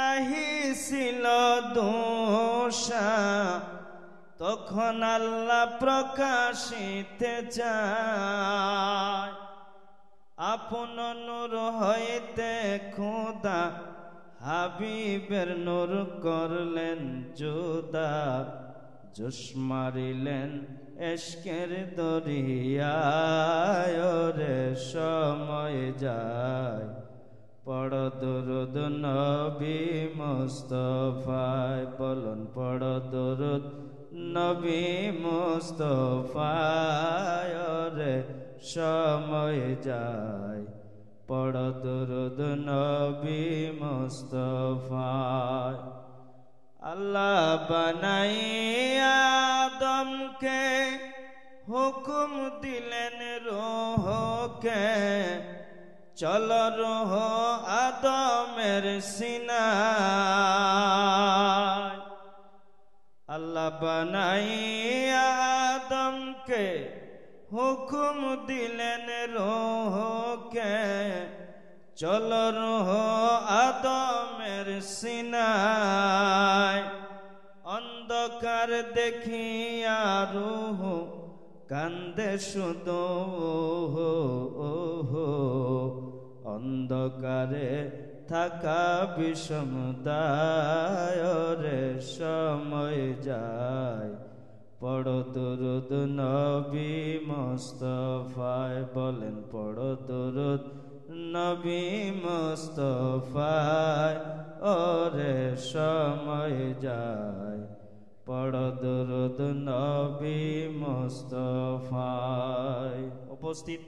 নাহি ছিল দোষা, তখন আল্লাহ প্রকাশিতে যায়। আপন নূর হইতে খোদা হাবিবের নূর করলেন জুদা, জোশ মারিলেন এশকের দরিয়ায়। রে সময় যায়, পড় দুরুদ নবী মুস্তাফায়। বলুন পড় দুরুদ নবী মুস্তাফায়। রে সময় যায়, পড় দুরুদ নবী মুস্তাফায়। আল্লাহ বানাইয়া আদমকে হুকুম দিলেন রূহকে, চল রূহ আদমের সিনায়। আল্লাহ বানাইয়া আদমকে হুকুম দিলেন রূহকে, চল রূহ আদমের সিনায়। অন্ধকার দেখিয়া রূহ কান্দে শুধু, অন্ধকারে থাকা বিষমদায়। রে সময় যায়, পড় দুরুদ নবী মুস্তাফায়। বলেন পড় দুরুদ নবী মুস্তাফায়। ওরে সময় যায়, পড় দুরুদ নবী মুস্তাফায়। উপস্থিত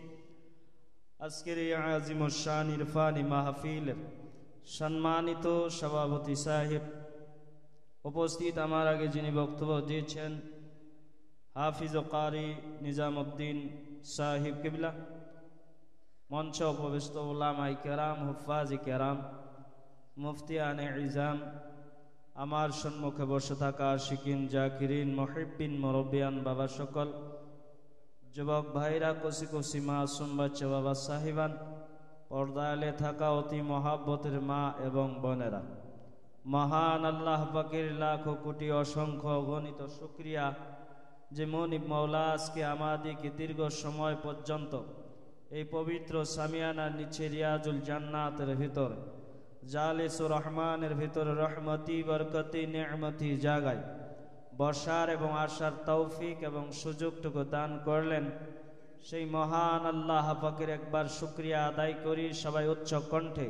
আজকের এই আজিমুশ শান ইরফানি মাহফিলের সম্মানিত সভাপতি সাহেব, উপস্থিত আমার আগে যিনি বক্তব্য দিয়েছেন হাফিজ ও কারি নিজামউদ্দিন সাহিব কিবলা, মঞ্চ উপবিষ্ট উলামায়ে কেরাম, হুফাজ-ই কেরাম, মুফতিয়ানে ইজাম, আমার সম্মুখে বসে থাকা আশিকিন, জাকিরিন, মুহিব্বিন, মুরব্বিয়ান বাবা সকল, যুবক ভাইরা, কচি কচি মাসুম বাচ্চা বাবা সাহিবান, পর্দালে থাকা অতি মহাব্বতের মা এবং বোনেরা, মহান আল্লাহ পাকের লাখো কোটি অসংখ্য অগণিত শুকরিয়া যে মনিব মওলা আজকে আমাদেরকে দীর্ঘ সময় পর্যন্ত এই পবিত্র সামিয়ানার নিচে রিয়াজুল জান্নাতের ভিতর জালিসুর রহমানের ভিতর রহমতি বরকতি নেয়ামতি জাগায় বসার এবং আসার তৌফিক এবং সুযোগটুকু দান করলেন। সেই মহান আল্লাহ পাকের একবার শুকরিয়া আদায় করি সবাই উচ্চ কণ্ঠে।